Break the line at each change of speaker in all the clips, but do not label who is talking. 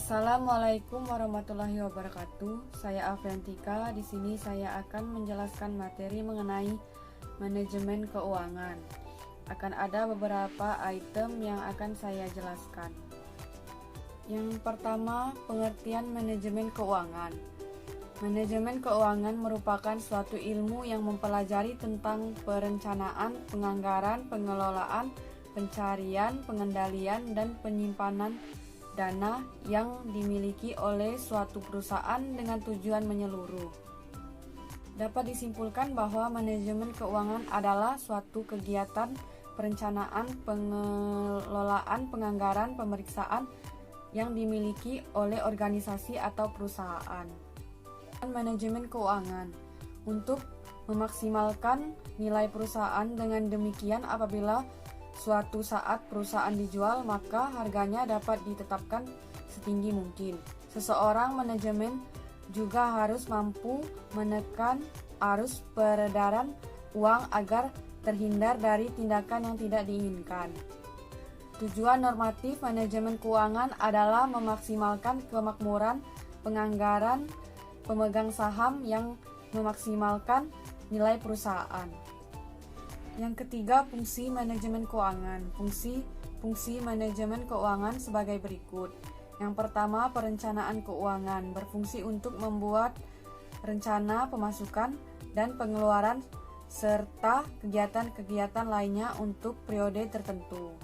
Assalamualaikum warahmatullahi wabarakatuh. Saya Afriantika. Di sini saya akan menjelaskan materi mengenai manajemen keuangan. Akan ada beberapa item yang akan saya jelaskan. Yang pertama, pengertian manajemen keuangan. Manajemen keuangan merupakan suatu ilmu yang mempelajari tentang perencanaan, penganggaran, pengelolaan, pencarian, pengendalian, dan penyimpanan dana yang dimiliki oleh suatu perusahaan dengan tujuan menyeluruh. Dapat disimpulkan bahwa manajemen keuangan adalah suatu kegiatan perencanaan, pengelolaan, penganggaran, pemeriksaan yang dimiliki oleh organisasi atau perusahaan. Manajemen keuangan untuk memaksimalkan nilai perusahaan. Dengan demikian, apabila suatu saat perusahaan dijual, maka harganya dapat ditetapkan setinggi mungkin. Seseorang manajemen juga harus mampu menekan arus peredaran uang agar terhindar dari tindakan yang tidak diinginkan. Tujuan normatif manajemen keuangan adalah memaksimalkan kemakmuran penganggaran pemegang saham yang memaksimalkan nilai perusahaan. Yang ketiga, fungsi manajemen keuangan. Fungsi manajemen keuangan sebagai berikut. Yang pertama, perencanaan keuangan berfungsi untuk membuat rencana pemasukan dan pengeluaran serta kegiatan-kegiatan lainnya untuk periode tertentu.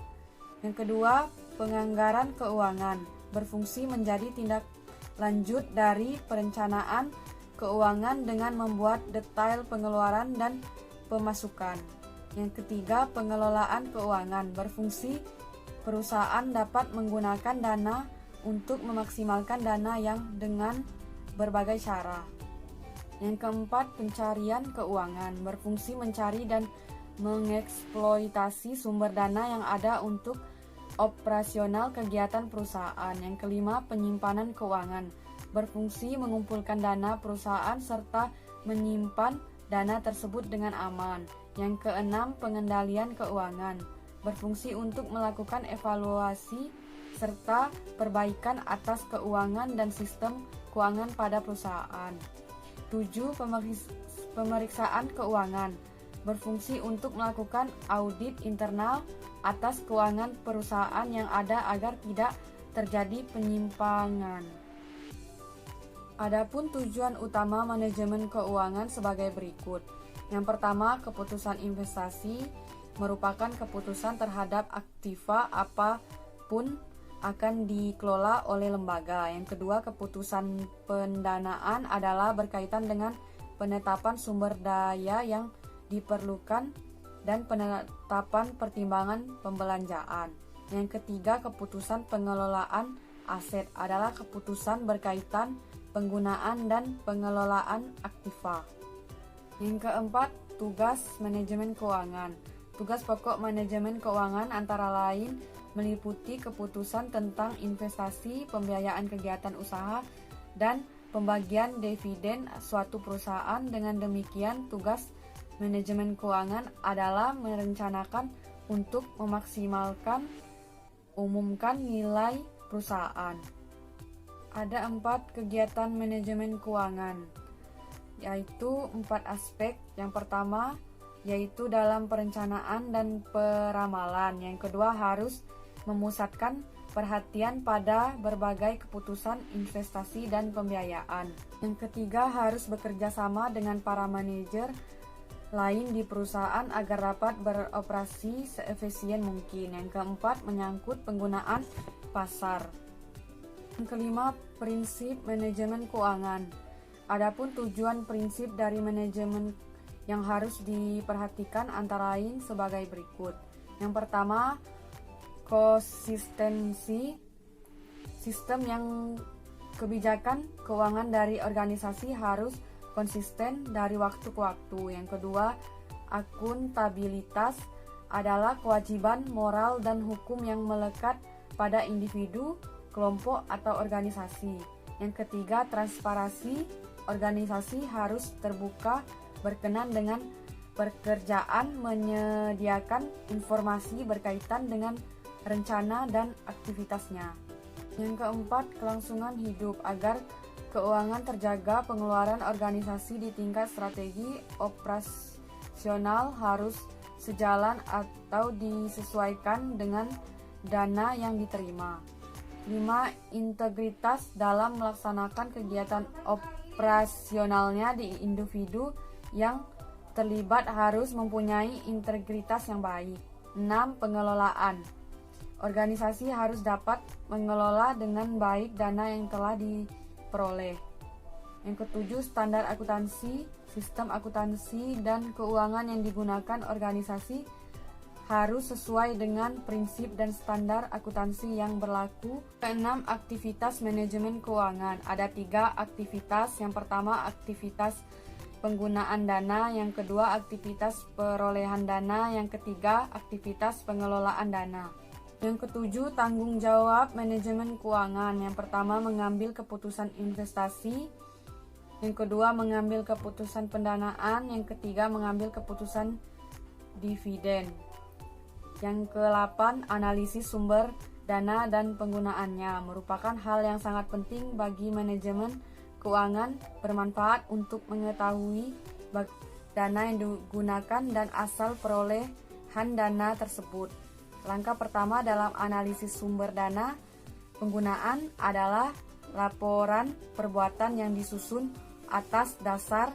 Yang kedua, penganggaran keuangan berfungsi menjadi tindak lanjut dari perencanaan keuangan dengan membuat detail pengeluaran dan pemasukan. Yang ketiga, pengelolaan keuangan berfungsi perusahaan dapat menggunakan dana untuk memaksimalkan dana yang dengan berbagai cara. Yang keempat, pencarian keuangan berfungsi mencari dan mengeksploitasi sumber dana yang ada untuk operasional kegiatan perusahaan. Yang kelima, penyimpanan keuangan berfungsi mengumpulkan dana perusahaan serta menyimpan dana tersebut dengan aman. Yang keenam, pengendalian keuangan berfungsi untuk melakukan evaluasi serta perbaikan atas keuangan dan sistem keuangan pada perusahaan. 7. Pemeriksaan keuangan berfungsi untuk melakukan audit internal atas keuangan perusahaan yang ada agar tidak terjadi penyimpangan. Adapun tujuan utama manajemen keuangan sebagai berikut. Yang pertama, keputusan investasi merupakan keputusan terhadap aktiva apapun akan dikelola oleh lembaga. Yang kedua, keputusan pendanaan adalah berkaitan dengan penetapan sumber daya yang diperlukan dan penetapan pertimbangan pembelanjaan. Yang ketiga, keputusan pengelolaan aset adalah keputusan berkaitan penggunaan dan pengelolaan aktiva. Yang keempat, tugas manajemen keuangan. Tugas pokok manajemen keuangan antara lain meliputi keputusan tentang investasi, pembiayaan kegiatan usaha, dan pembagian dividen suatu perusahaan. Dengan demikian, tugas manajemen keuangan adalah merencanakan untuk memaksimalkan umumkan nilai perusahaan. Ada 4 kegiatan manajemen keuangan, yaitu 4 aspek. Yang pertama, yaitu dalam perencanaan dan peramalan. Yang kedua, harus memusatkan perhatian pada berbagai keputusan investasi dan pembiayaan. Yang ketiga, harus bekerja sama dengan para manajer lain di perusahaan agar dapat beroperasi seefisien mungkin. Yang keempat, menyangkut penggunaan pasar. Yang kelima, prinsip manajemen keuangan. Adapun tujuan prinsip dari manajemen yang harus diperhatikan antara lain sebagai berikut. Yang pertama, konsistensi sistem yang kebijakan keuangan dari organisasi harus konsisten dari waktu ke waktu. Yang kedua, akuntabilitas adalah kewajiban moral dan hukum yang melekat pada individu, kelompok, atau organisasi. Yang ketiga, transparansi organisasi harus terbuka berkenan dengan pekerjaan, menyediakan informasi berkaitan dengan rencana dan aktivitasnya. Yang keempat, kelangsungan hidup. Agar keuangan terjaga, pengeluaran organisasi di tingkat strategi operasional harus sejalan atau disesuaikan dengan dana yang diterima. 5. Integritas dalam melaksanakan kegiatan operasionalnya di individu yang terlibat harus mempunyai integritas yang baik. 6. Pengelolaan. Organisasi harus dapat mengelola dengan baik dana yang telah diperoleh. Yang ketujuh, standar akuntansi, sistem akuntansi dan keuangan yang digunakan organisasi harus sesuai dengan prinsip dan standar akuntansi yang berlaku. Keenam, aktivitas manajemen keuangan. Ada 3 aktivitas. Yang pertama, aktivitas penggunaan dana. Yang kedua, aktivitas perolehan dana. Yang ketiga, aktivitas pengelolaan dana. Yang ketujuh, tanggung jawab manajemen keuangan. Yang pertama, mengambil keputusan investasi. Yang kedua, mengambil keputusan pendanaan. Yang ketiga, mengambil keputusan dividen. Yang ke-8, analisis sumber dana dan penggunaannya. Merupakan hal yang sangat penting bagi manajemen keuangan, bermanfaat untuk mengetahui dana yang digunakan dan asal perolehan dana tersebut. Langkah pertama dalam analisis sumber dana penggunaan adalah laporan perbuatan yang disusun atas dasar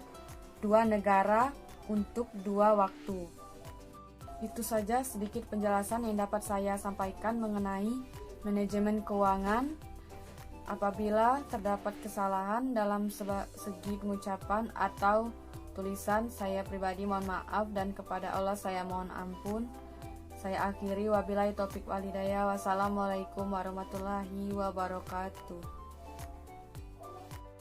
2 negara untuk 2 waktu. Itu saja sedikit penjelasan yang dapat saya sampaikan mengenai manajemen keuangan. Apabila terdapat kesalahan dalam segi pengucapan atau tulisan, saya pribadi mohon maaf dan kepada Allah saya mohon ampun. Saya akhiri, wabillahi taufik wal hidayah. Wassalamualaikum warahmatullahi wabarakatuh.